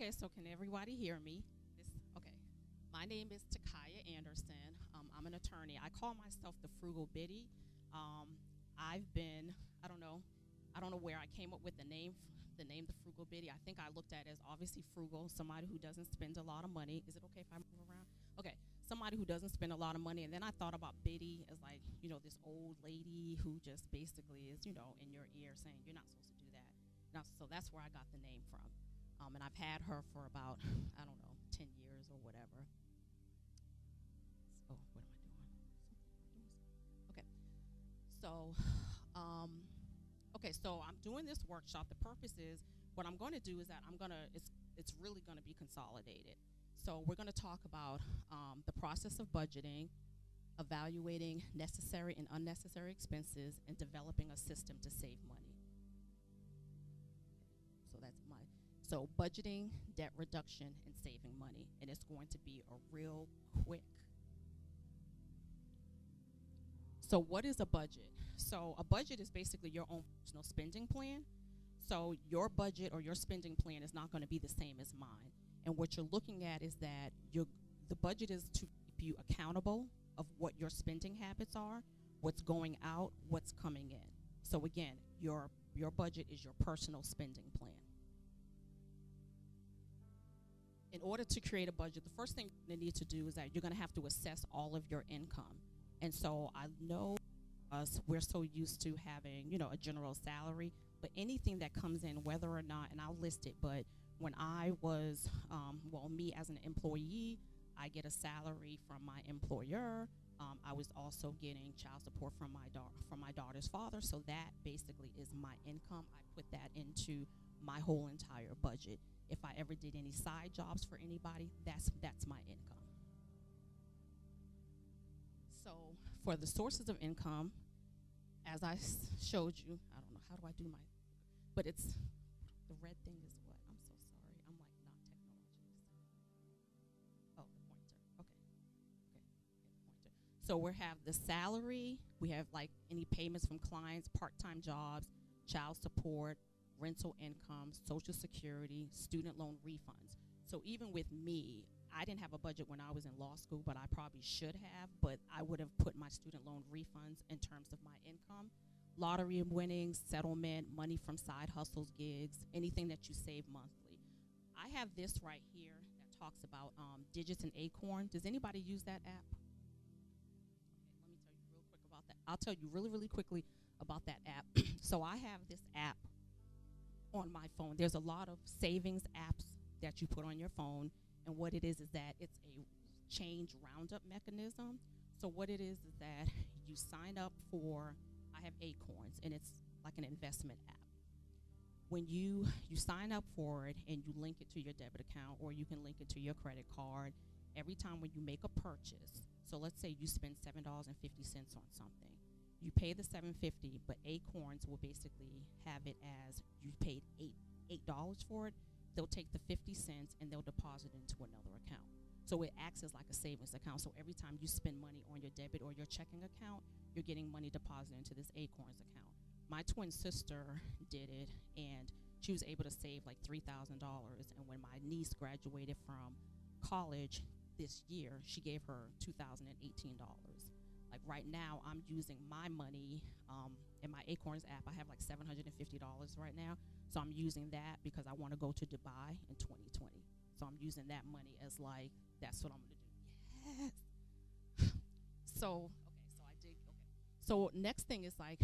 Okay, so can everybody hear me? Okay. My name is Takiia Anderson. I'm an attorney. I call myself the Frugal Biddy. Um, I've been, I don't know, I don't know where I came up with the name the Frugal Biddy. I think I looked at it as obviously frugal, somebody who doesn't spend a lot of money. Is it okay if I move around? Okay, somebody who doesn't spend a lot of money. And then I thought about Biddy as like, this old lady who just basically is, in your ear saying you're not supposed to do that. Now, so that's where I got the name from. And I've had her for about, I don't know, 10 years or whatever. Oh, what am I doing? Okay. So, um, so I'm doing this workshop. The purpose is, what I'm going to do is that it's really going to be consolidated. So we're going to talk about the process of budgeting, evaluating necessary and unnecessary expenses, and developing a system to save money. So budgeting, debt reduction, and saving money. And it's going to be a real quick. So what is a budget? So a budget is basically your own personal spending plan. So your budget or your spending plan is not going to be the same as mine. And what you're looking at is that the budget is to keep you accountable of what your spending habits are, what's going out, what's coming in. So again, your budget is your personal spending plan. In order to create a budget, the first thing you need to do is that you're going to have to assess all of your income. And so I know we're so used to having, a general salary, but anything that comes in, whether or not, and I'll list it, but when I was, me as an employee, I get a salary from my employer. I was also getting child support from my daughter's father, so that basically is my income. I put that into my whole entire budget. If I ever did any side jobs for anybody, that's my income. So for the sources of income, as I showed you, I don't know, how do I do but it's, the red thing is what? I'm so sorry. I'm like not technology. Oh, the pointer. Okay, the pointer. So we have the salary. We have like any payments from clients, part-time jobs, child support, rental income, Social Security, student loan refunds. So even with me, I didn't have a budget when I was in law school, but I probably should have, but I would have put my student loan refunds in terms of my income. Lottery winnings, settlement, money from side hustles, gigs, anything that you save monthly. I have this right here that talks about digits and acorn. Does anybody use that app? Okay, let me tell you real quick about that. I'll tell you really, really quickly about that app. So I have this app on my phone. There's a lot of savings apps that you put on your phone, and what it is that it's a change roundup mechanism. So what it is that you sign up for, I have Acorns, and it's like an investment app. When you sign up for it and you link it to your debit account, or you can link it to your credit card, every time when you make a purchase, so let's say you spend $7.50 on something, you pay the $7.50, but Acorns will basically have it as you paid $8 for it. They'll take the 50 cents and they'll deposit it into another account. So it acts as like a savings account. So every time you spend money on your debit or your checking account, you're getting money deposited into this Acorns account. My twin sister did it, and she was able to save like $3,000. And when my niece graduated from college this year, she gave her $2,018. Like right now, I'm using my money in my Acorns app. I have like $750 right now. So I'm using that because I want to go to Dubai in 2020. So I'm using that money as like, that's what I'm going to do. Yes. So I did. So next thing is like,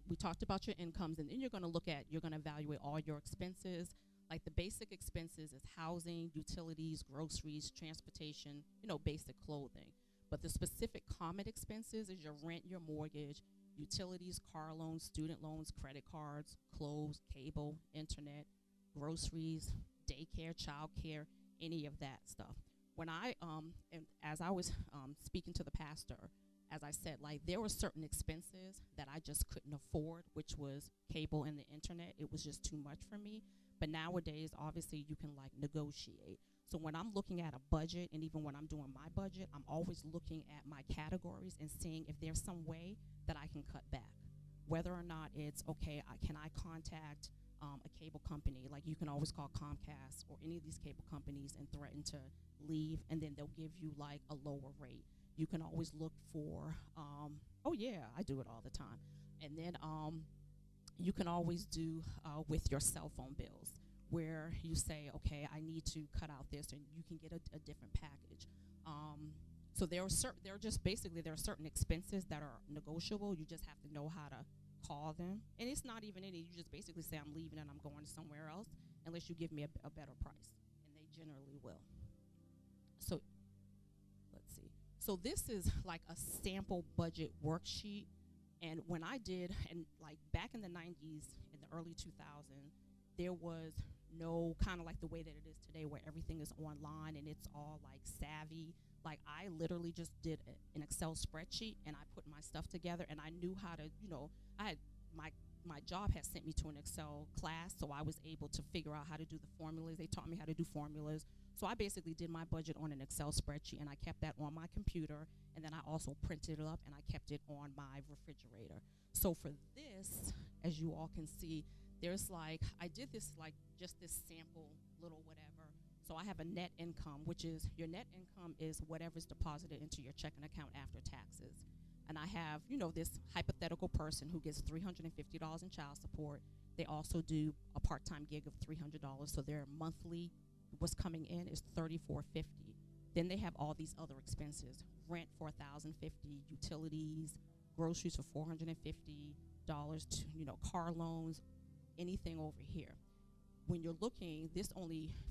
we talked about your incomes, and then you're going to evaluate all your expenses. Like the basic expenses is housing, utilities, groceries, transportation, basic clothing. But the specific common expenses is your rent, your mortgage, utilities, car loans, student loans, credit cards, clothes, cable, internet, groceries, daycare, childcare, any of that stuff. When and as I was speaking to the pastor, as I said, like there were certain expenses that I just couldn't afford, which was cable and the internet. It was just too much for me. But nowadays, obviously, you can like negotiate. So when I'm looking at a budget, and even when I'm doing my budget, I'm always looking at my categories and seeing if there's some way that I can cut back. Whether or not it's, okay, can I contact a cable company, like you can always call Comcast or any of these cable companies and threaten to leave, and then they'll give you like a lower rate. You can always look for, oh yeah, I do it all the time. And then you can always do with your cell phone bills, where you say, okay, I need to cut out this, and you can get a different package. So there are just basically there are certain expenses that are negotiable. You just have to know how to call them, and it's not even any. You just basically say, I'm leaving and I'm going somewhere else, unless you give me a better price, and they generally will. So let's see. So this is like a sample budget worksheet, and when I did, and like back in the 90s, in the early 2000s, there was no kind of like the way that it is today, where everything is online and it's all like savvy. Like I literally just did an Excel spreadsheet, and I put my stuff together, and I knew how to, I had my job had sent me to an Excel class, so I was able to figure out how to do the formulas. They taught me how to do formulas. So I basically did my budget on an Excel spreadsheet, and I kept that on my computer, and then I also printed it up and I kept it on my refrigerator. So for this, as you all can see, there's like, I did this like just this sample little whatever. So I have a net income, which is your net income is whatever's deposited into your checking account after taxes. And I have, this hypothetical person who gets $350 in child support. They also do a part-time gig of $300, so their monthly, what's coming in is $34.50. Then they have all these other expenses: rent for $1,050, utilities, groceries for $450, car loans, anything over here. When you're looking,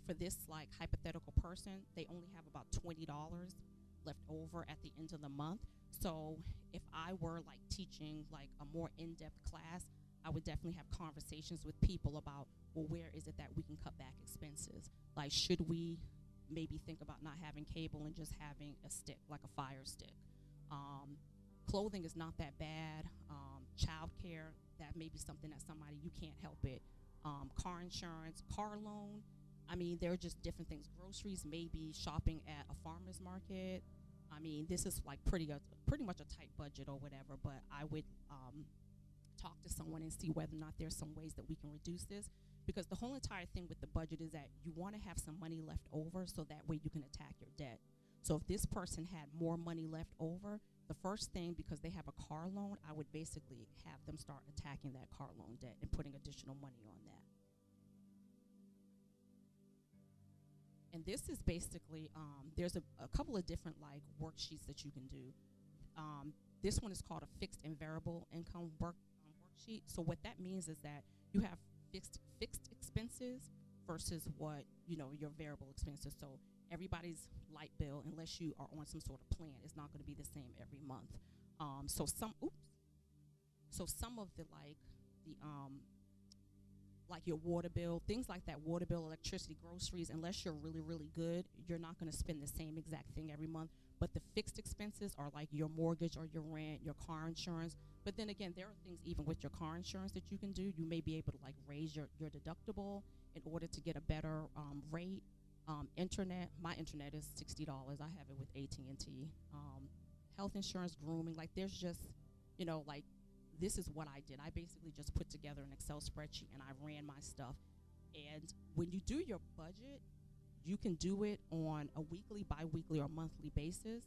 for this like hypothetical person, they only have about $20 left over at the end of the month. So if I were like teaching like a more in-depth class, I would definitely have conversations with people about, well, where is it that we can cut back expenses? Like, should we maybe think about not having cable and just having a stick, like a Fire Stick? Clothing is not that bad. Child care, that may be something that somebody, you can't help it. Car insurance, car loan. I mean, there are just different things. Groceries, maybe shopping at a farmer's market. I mean, this is like pretty much a tight budget or whatever, but I would talk to someone and see whether or not there's some ways that we can reduce this, because the whole entire thing with the budget is that you want to have some money left over so that way you can attack your debt. So if this person had more money left over, the first thing, because they have a car loan, I would basically have them start attacking that car loan debt and putting additional money on that. And this is basically, there's a couple of different like worksheets that you can do. This one is called a fixed and variable income worksheet. So what that means is that you have fixed expenses versus what, your variable expenses. So everybody's light bill, unless you are on some sort of plan, is not going to be the same every month. So some of the like your water bill, things like that, water bill, electricity, groceries, unless you're really, really good, you're not going to spend the same exact thing every month. But the fixed expenses are like your mortgage or your rent, your car insurance. But then again, there are things even with your car insurance that you can do. You may be able to like raise your deductible in order to get a better rate. Internet, my internet is $60. I have it with AT&T. Health insurance, grooming, like there's just, like this is what I did. I basically just put together an Excel spreadsheet and I ran my stuff. And when you do your budget, you can do it on a weekly, bi-weekly, or monthly basis.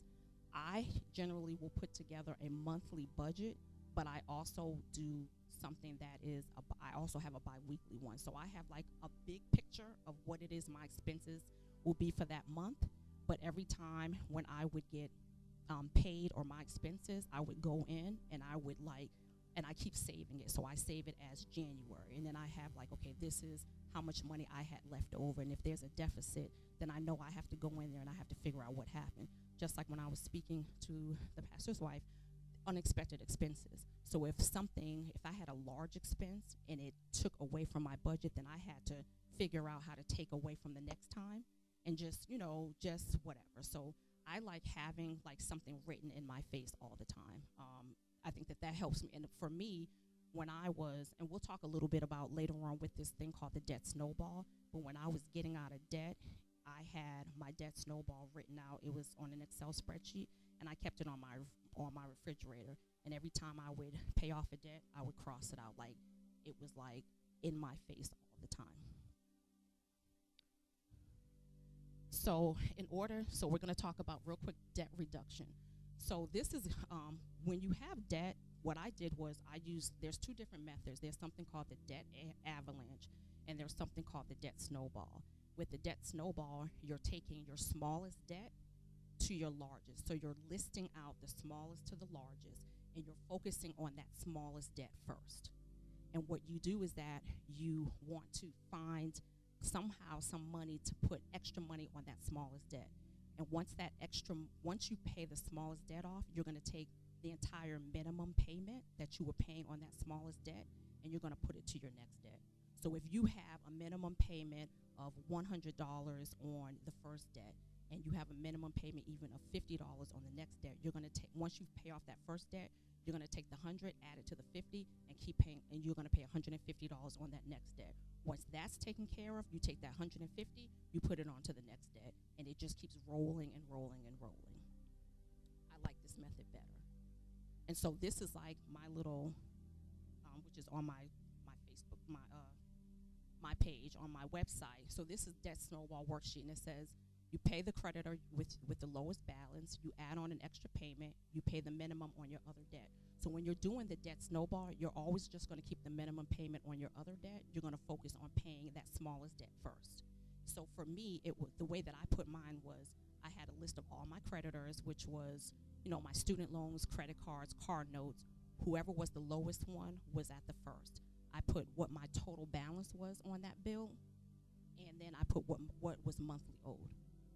I generally will put together a monthly budget, but I also do something that is, I also have a bi-weekly one. So I have like a big picture of what it is my expenses will be for that month. But every time when I would get paid or my expenses, I would go in and I would and I keep saving it. So I save it as January. And then I have like, okay, this is how much money I had left over. And if there's a deficit, then I know I have to go in there and I have to figure out what happened. Just like when I was speaking to the pastor's wife, unexpected expenses. So if I had a large expense and it took away from my budget, then I had to figure out how to take away from the next time and just whatever. So I like having like something written in my face all the time. I think that helps me. And for me, when I was, and we'll talk a little bit about later on with this thing called the debt snowball, but when I was getting out of debt, I had my debt snowball written out. It was on an Excel spreadsheet, and I kept it on my refrigerator. And every time I would pay off a debt, I would cross it out. Like it was like in my face all the time. So we're going to talk about real quick debt reduction. So this is when you have debt, what I did was there's two different methods. There's something called the debt avalanche, and there's something called the debt snowball. With the debt snowball, you're taking your smallest debt to your largest. So you're listing out the smallest to the largest, and you're focusing on that smallest debt first. And what you do is that you want to find somehow some money to put extra money on that smallest debt. And once you pay the smallest debt off, you're going to take the entire minimum payment that you were paying on that smallest debt, and you're going to put it to your next debt. So if you have a minimum payment of $100 on the first debt, and you have a minimum payment even of $50 on the next debt, you're going to take, once you pay off that first debt, you're going to take the 100, add it to the 50, and keep paying, and you're going to pay $150 on that next debt. Once that's taken care of, you take that 150, you put it onto the next debt, and it just keeps rolling and rolling and rolling. I like this method better. And so this is like my little, which is on my Facebook, my page on my website. So this is debt snowball worksheet, and it says you pay the creditor with the lowest balance, you add on an extra payment, you pay the minimum on your other debt. So when you're doing the debt snowball, you're always just going to keep the minimum payment on your other debt. You're going to focus on paying that smallest debt first. So for me, the way that I put mine was I had a list of all my creditors, which was, my student loans, credit cards, car notes. Whoever was the lowest one was at the first. I put what my total balance was on that bill, and then I put what was monthly owed.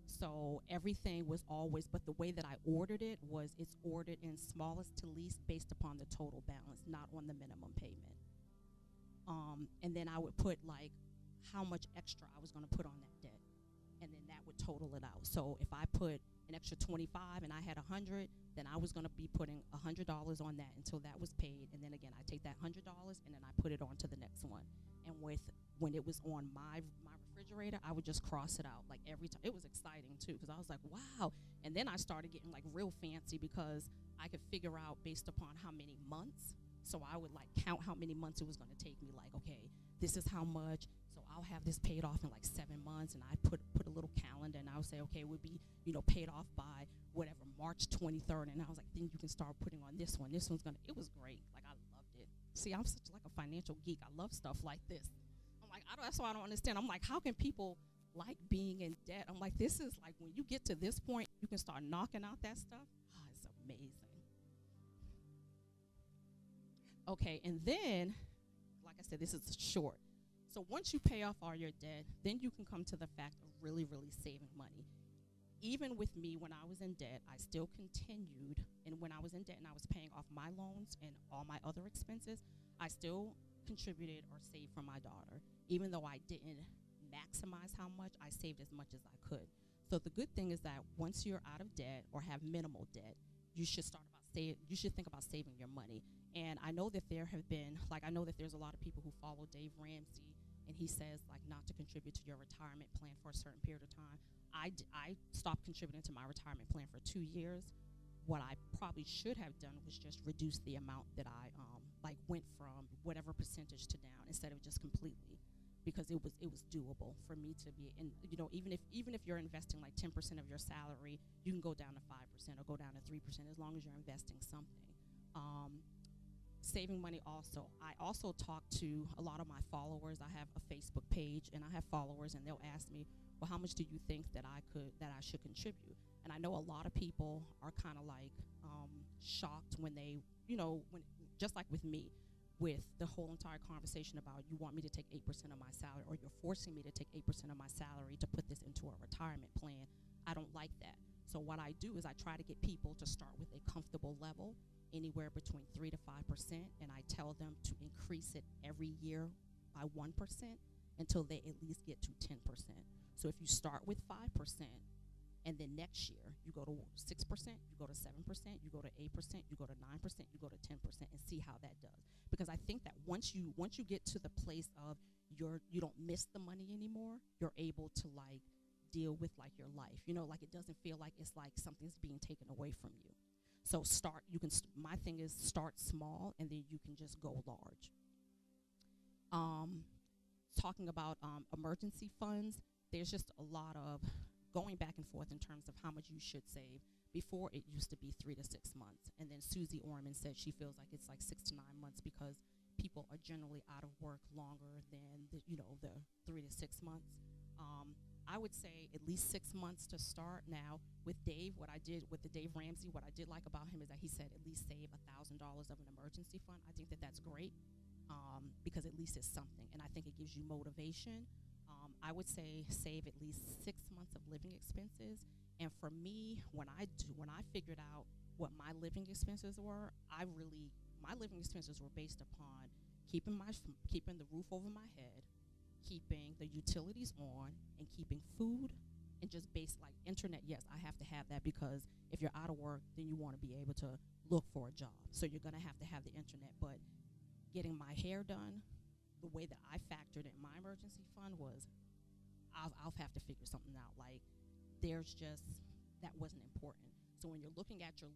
So everything was always, but the way that I ordered it was it's ordered in smallest to least based upon the total balance, not on the minimum payment. And then I would put like how much extra I was going to put on that debt, and then that would total it out. So if I put an extra 25 and I had 100, then I was going to be putting $100 on that until that was paid, and then again I take that $100 and then I put it on to the next one. And when it was on my refrigerator, I would just cross it out like every time. It was exciting too, because I was like, wow. And then I started getting like real fancy, because I could figure out based upon how many months. So I would like count how many months it was going to take me, like, okay, this is how much, so I'll have this paid off in like 7 months. And I put a little calendar, and I would say, okay, it would be paid off by whatever, March 23rd. And I was like, then you can start putting on this one. This one's it was great. Like, I loved it. See, I'm such like a financial geek. I love stuff like this. Like, that's why I don't understand. I'm like, how can people like being in debt? I'm like, this is like, when you get to this point, you can start knocking out that stuff. Oh, it's amazing. Okay, and then, like I said, this is short. So once you pay off all your debt, then you can come to the fact of really, really saving money. Even with me, when I was in debt, I still continued. And when I was in debt and I was paying off my loans and all my other expenses, I still contributed or saved for my daughter. Even though I didn't maximize how much, I saved as much as I could. So the good thing is that once you're out of debt or have minimal debt, you should you should think about saving your money. And I know that there's a lot of people who follow Dave Ramsey, and he says like not to contribute to your retirement plan for a certain period of time. I stopped contributing to my retirement plan for 2 years. What I probably should have done was just reduce the amount that I went from whatever percentage to down, instead of just completely, because it was doable for me to be in. Even if you're investing like 10% of your salary, you can go down to 5% or go down to 3% as long as you're investing something. Saving money also. I also talk to a lot of my followers. I have a Facebook page, and I have followers, and they'll ask me, well, how much do you think that I should contribute? And I know a lot of people are kind of like shocked when they, when just like with me, with the whole entire conversation about you want me to take 8% of my salary, or you're forcing me to take 8% of my salary to put this into a retirement plan. I don't like that. So what I do is I try to get people to start with a comfortable level, anywhere between 3 to 5%, and I tell them to increase it every year by 1% until they at least get to 10%. So if you start with 5%, and then next year you go to 6%, you go to 7%, you go to 8%, you go to 9%, you go to 10%, and see how that does. Because I think that once you get to the place of you don't miss the money anymore, you're able to like deal with like your life. Like it doesn't feel like it's like something's being taken away from you. So my thing is start small, and then you can just go large. Um, Talking about emergency funds, there's just a lot of going back and forth in terms of how much you should save. Before, it used to be 3 to 6 months, and then Susie Orman said she feels like it's like 6 to 9 months because people are generally out of work longer than the 3 to 6 months. I would say at least 6 months to start. Now with Dave, what I did with the Dave Ramsey, what I did like about him is that he said at least save $1,000 of an emergency fund. I think that that's great, because at least it's something, and I think it gives you motivation. I would say save at least 6 months of living expenses. And for me, when I figured out what my living expenses were, my living expenses were based upon keeping the roof over my head, keeping the utilities on, and keeping food, and just base like internet. Yes, I have to have that because if you're out of work, then you want to be able to look for a job. So you're going to have the internet. But getting my hair done, the way that I factored in my emergency fund was I'll have to figure something out. Like there's just that wasn't important. So when you're looking at your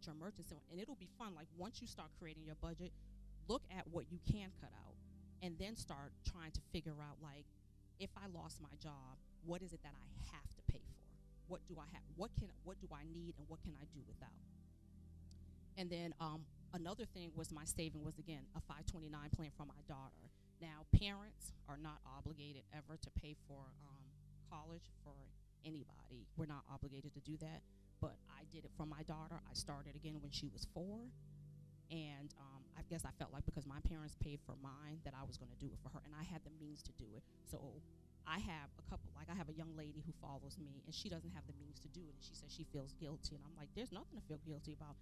emergency, and it'll be fun. Like once you start creating your budget, look at what you can cut out, and then start trying to figure out like if I lost my job, what is it that I have to pay for? What do I have? What do I need, and what can I do without? And then another thing was my saving was again a 529 plan for my daughter. Now parents are not obligated ever to pay for college for anybody. We're not obligated to do that, but I did it for my daughter. I started again when she was 4, and I guess I felt like because my parents paid for mine that I was going to do it for her, and I had the means to do it. So I have I have a young lady who follows me, and she doesn't have the means to do it, and she says she feels guilty, and I'm like, there's nothing to feel guilty about.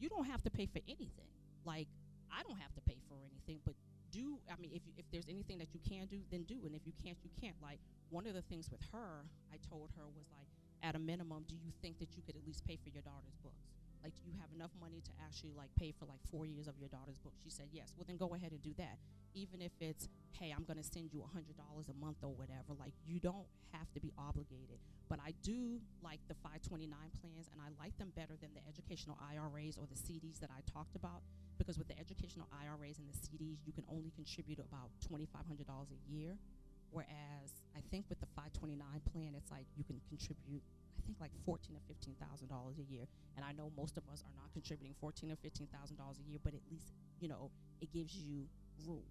You don't have to pay for anything. Like I don't have to pay for anything, but if there's anything that you can do, then do, and if you can't, you can't. Like one of the things with her, I told her was like, at a minimum, do you think that you could at least pay for your daughter's books? Like, do you have enough money to actually like pay for like 4 years of your daughter's books? She said yes. Well, then go ahead and do that. Even if it's, hey, I'm gonna send you $100 a month or whatever. Like you don't have to be obligated. But I do like the 529 plans, and I like them better than the educational IRAs or the CDs that I talked about. Because with the educational IRAs and the CDs, you can only contribute about $2,500 a year, whereas I think with the 529 plan, it's like you can contribute, I think like $14,000 or $15,000 a year. And I know most of us are not contributing $14,000 or $15,000 a year, but at least it gives you room.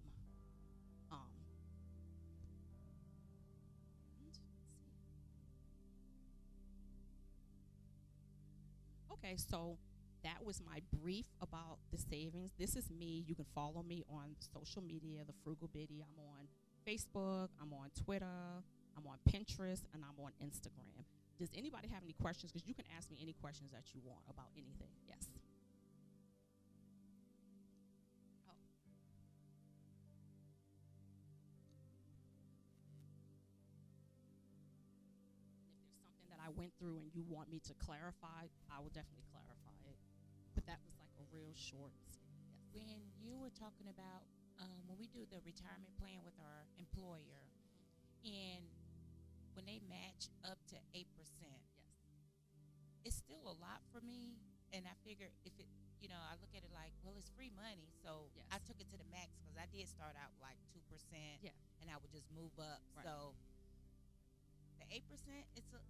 Okay, so that was my brief about the savings. This is me. You can follow me on social media, the Frugal Biddy. I'm on Facebook, I'm on Twitter, I'm on Pinterest, and I'm on Instagram. Does anybody have any questions? Because you can ask me any questions that you want about anything. Yes. Oh. And if there's something that I went through and you want me to clarify, I will definitely clarify it. But that was like a real short. Yes. When you were talking about when we do the retirement plan with our employer, and when they match up to 8%, Yes. it's still a lot for me. And I figure if it, I look at it like, well, it's free money. So Yes. I took it to the max because I did start out like 2%, Yeah. and I would just move up. Right. So the 8%, it's a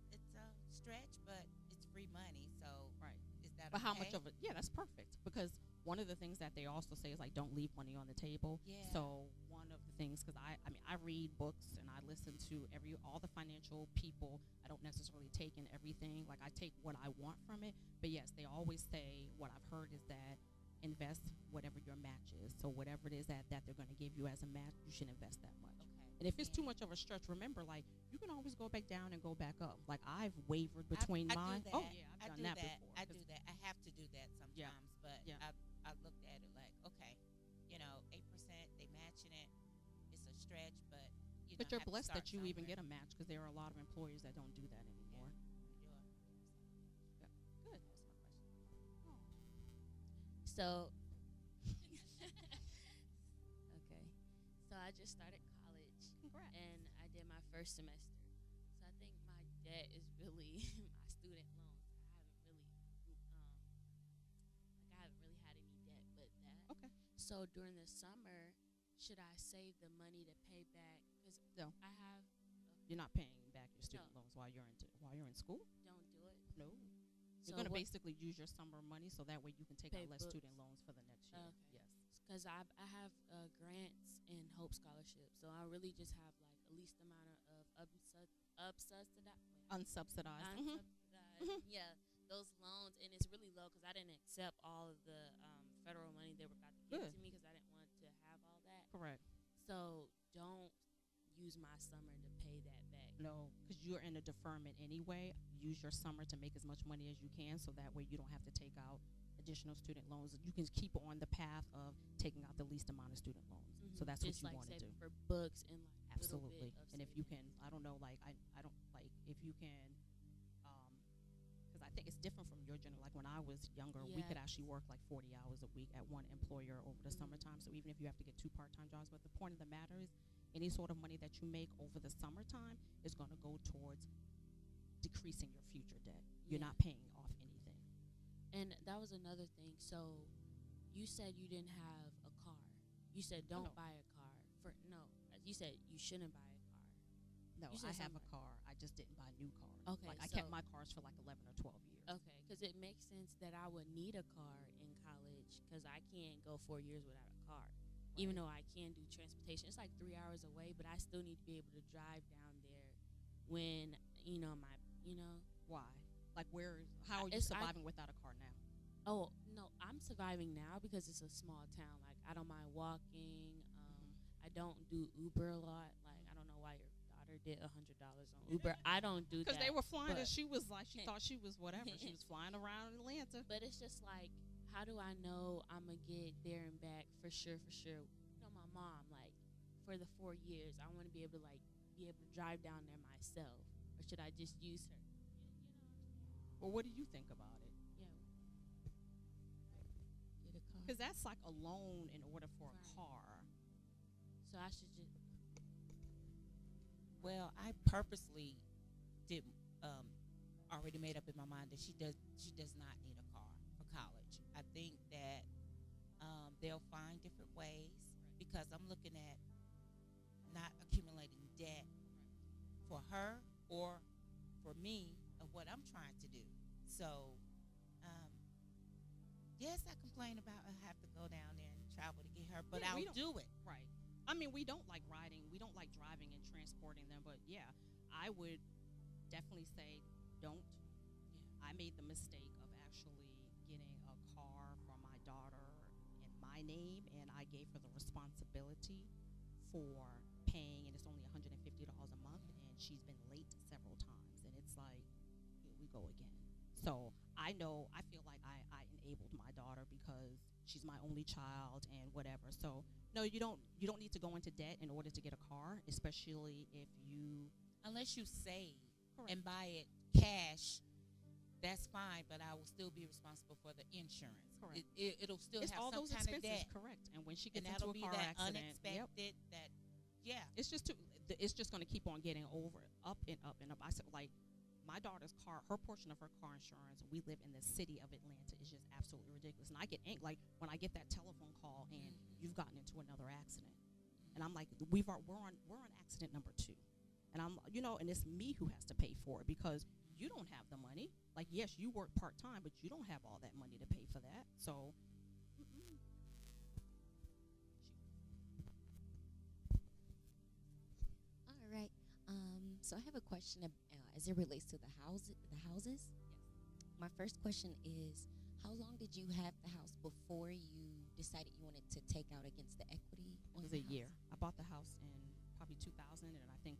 stretch, but it's free money. So Right. is that But okay? how much of it? Yeah, that's perfect. Because one of the things that they also say is like, don't leave money on the table. Yeah. So one of the things, because I read books and I listen to all the financial people. I don't necessarily take in everything. Like I take what I want from it. But yes, they always say, what I've heard is that invest whatever your match is. So whatever it is that they're going to give you as a match, you should invest that much. Okay. And if it's too much of a stretch, remember, like you can always go back down and go back up. Like I've wavered between I mine. do that. Oh yeah, I've done that before. I do that. I have to do that sometimes. Yeah. But Yeah. I looked at it like, okay, 8%, they matching it. It's a stretch, but But I you're have to blessed start that you even somewhere. get a match, because there are a lot of employers that don't do that anymore. Yeah. Good. That was my question. Oh. So, okay. So I just started college, Congrats. and I did my first semester. So I think my debt is really my student loans. I haven't really had any debt but that. Okay. So during the summer, should I save the money to pay back? Because No. I have. You're not paying back your student No. loans while you're in school. Don't do it. No. So You're going to what- basically use your summer money so that way you can take Pay out less books. student loans for the next year. Okay. Yes. Because I have grants and Hope Scholarship, so I really just have like a least amount of Unsubsidized. yeah, those loans, and it's really low because I didn't accept all of the federal money they were about to give Good. to me because I didn't want to have all that. Correct. So don't use my summer to pay that back. No, because you're in a deferment anyway. Use your summer to make as much money as you can so that way you don't have to take out additional student loans. You can keep on the path of taking out the least amount of student loans. So that's Just what you like want to do. saving for books and like Absolutely. little bit of And if you can, savings. I don't know, like I don't like if you can, because I think it's different from your general. Like when I was younger, we Yeah. could actually work like 40 hours a week at one employer over the summertime. So even if you have to get 2 part-time jobs, but the point of the matter is, any sort of money that you make over the summertime is going to go towards decreasing your future debt. You're Yeah. not paying off anything. And that was another thing. So you said you didn't have a car. You said don't no. buy a car. You said you shouldn't buy a car. No, You said I have a something. car. I just didn't buy new cars. Okay, Like I so- kept my cars for like 11 or 12 years. Okay, because it makes sense that I would need a car in college because I can't go 4 years without a car. Even though I can do transportation, it's like 3 hours away, but I still need to be able to drive down there when Why? Like how are you It's- I- surviving without a car now? Oh no, I'm surviving now because it's a small town. Like I don't mind walking. I don't do Uber a lot. Like I don't know why your daughter did $100 on Uber. I don't do that Because they were flying but- and she was like, she thought she was whatever. She was flying around Atlanta. But it's just like, how do I know I'm gonna get there and back for sure? You know, my mom, like, for the 4 years, I want to be able to drive down there myself, or should I just use her? Well, what do you think about it? Yeah. Get a car. Because that's like a loan in order for a Right. car. So I should just. Well, I purposely did already made up in my mind that she does not need a car for college. I think that they'll find different ways because I'm looking at not accumulating debt for her or for me of what I'm trying to do. So, yes, I complain about I have to go down there and travel to get her, but Yeah, we I'll don't- do it. Right. I mean, we don't like riding. We don't like driving and transporting them. But, yeah, I would definitely say don't. I made the mistake of actually getting a car for my daughter in my name, and I gave her the responsibility for paying, and it's only $150 a month, and she's been late several times. And it's like, here we go again. So I feel like I enabled my daughter because she's my only child and whatever. So no, you don't need to go into debt in order to get a car, especially if you Unless you save Correct. and buy it cash, that's fine, but I will still be responsible for the insurance. Correct. It'll still it's have all some those kind of expenses, debt. correct. And when she And gets into that'll a be car that accident, unexpected that, yeah. it's just it's just going to keep on getting up and up and up. I said, like, my daughter's car, her portion of her car insurance, we live in the city of Atlanta, is just absolutely ridiculous. And I get angry, like, when I get that telephone call and you've gotten into another accident. And I'm like, we're on accident number 2. And I'm, and it's me who has to pay for it because you don't have the money. Like, yes, you work part-time, but you don't have all that money to pay for that. So, All right. So I have a question as it relates to the houses. yes. My first question is, how long did you have the house before you decided you wanted to take out against the equity? It on was the a year. I bought the house in probably 2000, and I think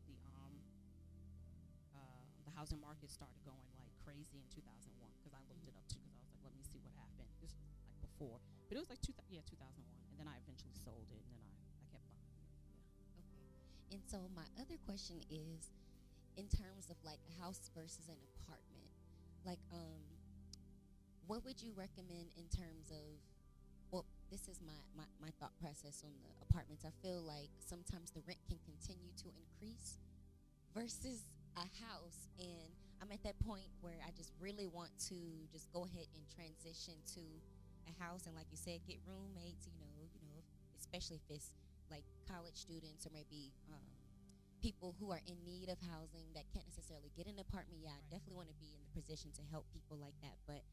the housing market started going like crazy in 2001 because I looked it up too because I was like, let me see what happened. This was like before, but it was like 2001, and then I eventually sold it, and then I kept buying it. Yeah. Okay. And so my other question is, in terms of like a house versus an apartment, like what would you recommend in terms of, well, this is my thought process on the apartments. I feel like sometimes the rent can continue to increase versus a house, and I'm at that point where I just really want to just go ahead and transition to a house, and like you said, get roommates, especially if it's like college students or maybe people who are in need of housing that can't necessarily get an apartment. Yeah, I definitely want to be in the position to help people like that. But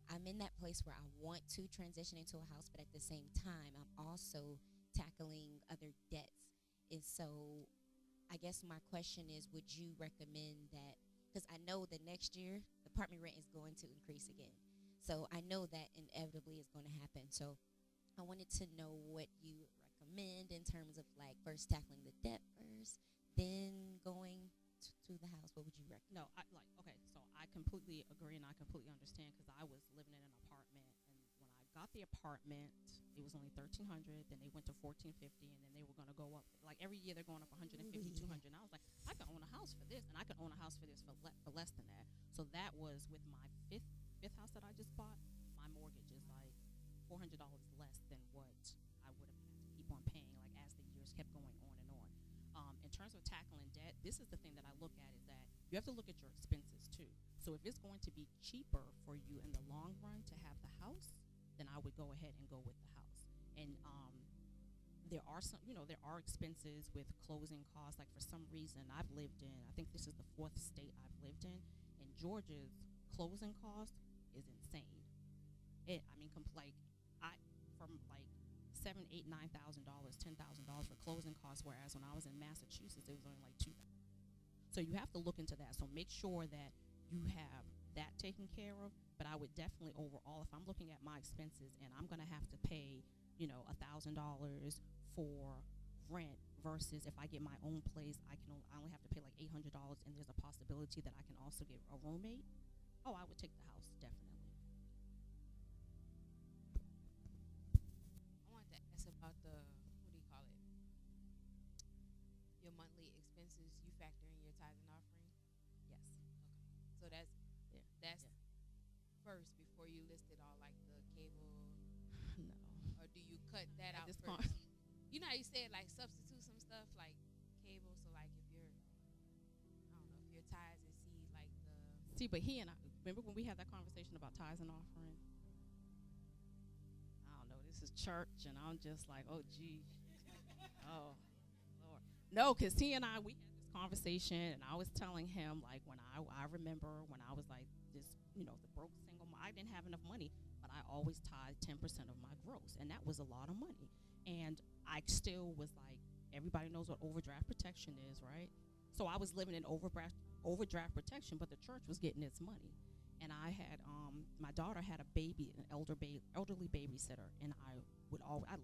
I'm in that place where I want to transition into a house, but at the same time, I'm also tackling other debts. And so I guess my question is, would you recommend that? Because I know that next year, the apartment rent is going to increase again. So I know that inevitably is going to happen. So I wanted to know what you recommend in terms of like first tackling the debt first, then going to the house. What would you recommend? No, okay, so I completely agree and I completely understand because I was living in an apartment, and when I got the apartment, it was only 1,300. Then they went to 1,450, and then they were going to go up. Like every year, they're going up 150, 200. And I was like, I can own a house for this, and I can own a house for this for less than that. So that was with my fifth house that I just bought. My mortgage is like $400 less than what I would have had to keep on paying, like as the years kept going on and on. In terms of tackling debt, this is the thing that I look at is that you have to look at your expenses too. So if it's going to be cheaper for you in the long run to have the house, then I would go ahead and go with the house. And there are some, there are expenses with closing costs. Like for some reason, I've lived in, I think this is the 4th state I've lived in, and Georgia's closing cost is insane. From like $7,000, $8,000, $9,000, $10,000 for closing costs, whereas when I was in Massachusetts, it was only like $2,000. So you have to look into that. So make sure that you have that taken care of. But I would definitely overall, if I'm looking at my expenses and I'm going to have to pay, $1,000 for rent versus if I get my own place, I only have to pay like $800, and there's a possibility that I can also get a roommate. Oh, I would take the house definitely. I wanted to ask about the, what do you call it? Your monthly expenses. You factor in your tithe and offering. Yes. Okay. So that's first before you listed all like the cable. No. Or do you cut that At out this first? point. You know how you said like substitute some stuff like cable. So like if you're, I don't know, if your tithes exceed like the. See, but he and I, remember when we had that conversation about tithes and offering? I don't know. This is church, and I'm just like, oh, gee. Oh, Lord. No, because he and we had this conversation, and I was telling him, like, when I remember when I was like this, the broke single mom, I didn't have enough money, but I always tithe 10% of my gross, and that was a lot of money. And I still was like, everybody knows what overdraft protection is, right? So I was living in overdraft protection, but the church was getting its money. And I had, my daughter had a baby, an elderly babysitter, and I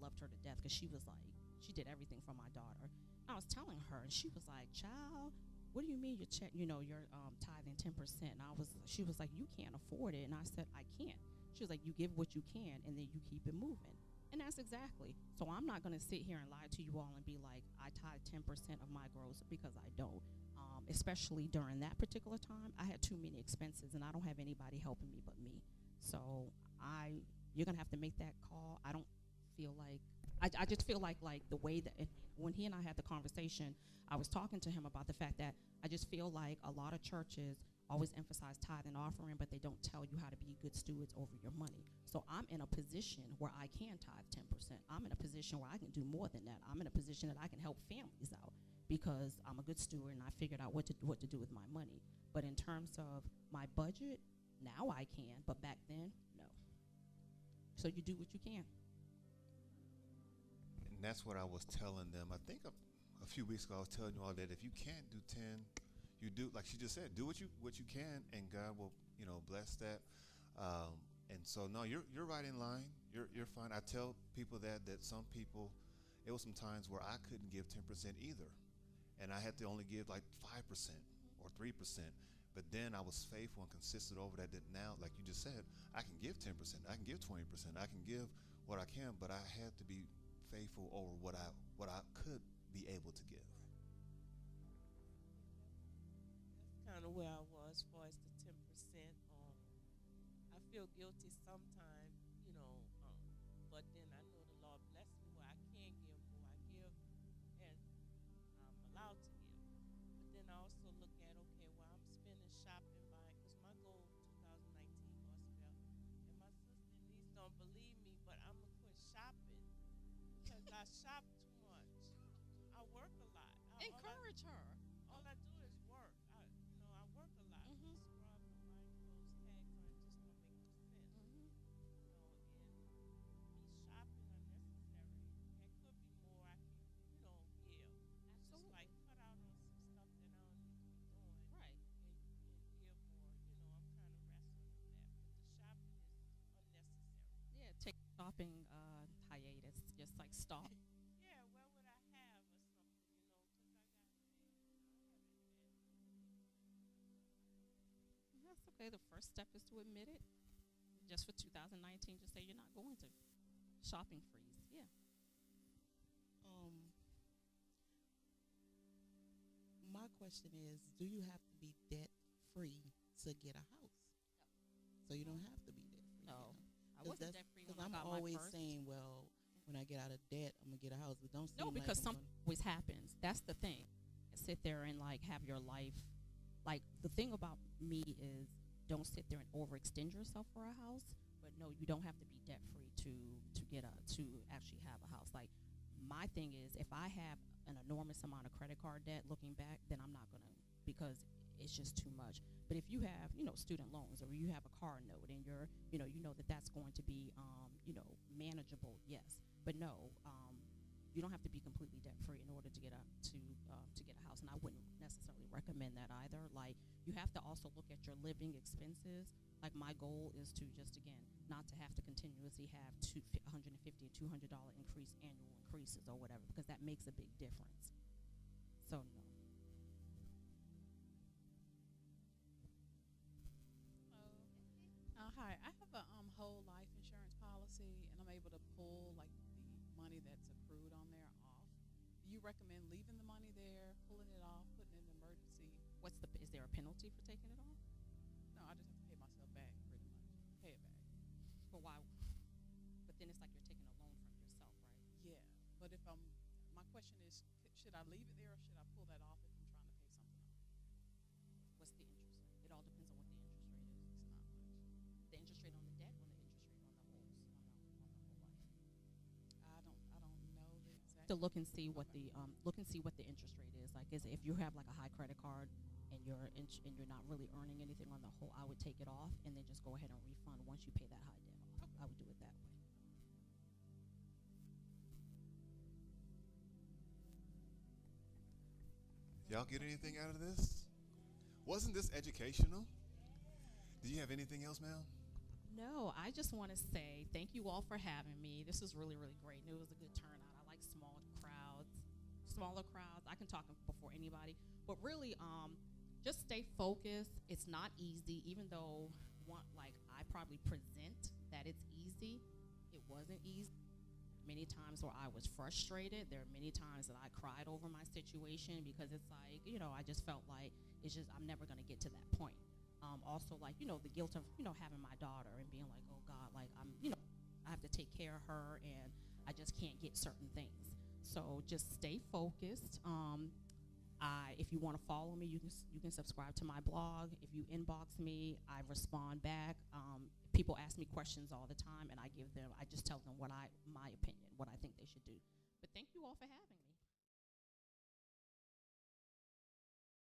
loved her to death because she did everything for my daughter. I was telling her, and she was like, child, what do you mean you're tithing 10%? And she was like, you can't afford it. And I said, I can't. She was like, you give what you can, and then you keep it moving. And that's exactly. So I'm not going to sit here and lie to you all and be like, I tithe 10% of my gross, because I don't. Especially during that particular time, I had too many expenses, and I don't have anybody helping me but me. So you're going to have to make that call. I don't feel like, I just feel like the way that, when he and I had the conversation, I was talking to him about the fact that I just feel like a lot of churches always emphasize tithe and offering, but they don't tell you how to be good stewards over your money. So I'm in a position where I can tithe 10%. I'm in a position where I can do more than that. I'm in a position that I can help families out because I'm a good steward and I figured out what to do with my money. But in terms of my budget, now I can, but back then, no. So you do what you can. And that's what I was telling them. I think a few weeks ago I was telling you all that if you can't do 10, you do, like she just said, do what you can, and God will bless that. And so no, you're right in line. You're fine. I tell people that some people, it was some times where I couldn't give 10% either, and I had to only give like 5% or 3%. But then I was faithful and consistent over that. That now, like you just said, I can give 10%, I can give 20%, I can give what I can, but I had to be faithful over what I could be able to give. Kind of where I was as far as the 10%. I feel guilty sometimes, but then I know the Lord bless me where I can give more. I give, and I'm allowed to give. But then I also look at, okay, well, I'm spending shopping, buying, because my goal 2019 was well, and my sister and niece don't believe me, but I'm gonna quit shopping because I shop too much. Encourage her. All I do is work. I work a lot. Mhm. Scrub and line clothes, tags on, just don't make no sense. Mhm. And me shopping unnecessary. There could be more I can, give. Just Absolutely. like cut out on some stuff that I don't need to be doing. Right. And give more. I'm kind of wrestling with that. But the shopping is unnecessary. Yeah. Take shopping hiatus. Just like stop. Yeah, where would I have or something, because I got debt. I don't have any debt. That's okay. The first step is to admit it. Just for 2019, just say you're not going to. Shopping freeze. Yeah. Um, my question is, do you have to be debt free to get a house? So you don't have to be debt free. No. I 'Cause wasn't that's- debt free 'cause when I I'm got always my first. saying, well, when I get out of debt, I'm gonna get a house, but don't seem No, like because I'm something gonna- always happens. That's the thing. Sit there and like have your life. Like the thing about me is, don't sit there and overextend yourself for a house. But no, you don't have to be debt free to get to actually have a house. Like my thing is, if I have an enormous amount of credit card debt, looking back, then I'm not gonna, because it's just too much. But if you have, student loans, or you have a car note, and you know that that's going to be, manageable, yes. But no, you don't have to be completely debt free in order to get a house, and I wouldn't necessarily recommend that either. Like you have to also look at your living expenses. Like my goal is to just again not to have to continuously have $150 and $200 annual increases or whatever, because that makes a big difference. So no. Hi, I have a whole life insurance policy, and I'm able to pull like the money that's accrued on there off. Do you recommend leaving the money there, pulling it off, putting it in an emergency? Is there a penalty for taking it off? No, I just have to pay myself back, pretty much. Pay it back. But why? But then it's like you're taking a loan from yourself, right? Yeah, but if my question is, should I leave it there or should I pull that off if I'm trying to pay something off? What's the interest rate? It all depends on what the interest rate is. It's not much. The interest rate on the debt, or the interest rate on the whole life. I don't know the exact. To look and see what Okay. the interest rate is. Like, is if you have like a high credit card and you're not really earning anything on the whole, I would take it off and then just go ahead and refund once you pay that high debt off. Okay. I would do it that way. Y'all get anything out of this? Wasn't this educational? Do you have anything else, ma'am? No, I just want to say thank you all for having me. This was really, really great. And it was a good turnout. I like smaller crowds. I can talk before anybody. But really, just stay focused. It's not easy, even though I probably present that it's easy. It wasn't easy. Many times where I was frustrated. There are many times that I cried over my situation because it's like, I just felt like I'm never going to get to that point. Also, like, the guilt of, having my daughter and being like, oh God, like I have to take care of her and I just can't get certain things. So just stay focused. If you want to follow me, you can subscribe to my blog. If you inbox me, I respond back. People ask me questions all the time, and I just tell them my opinion, what I think they should do. But thank you all for having me.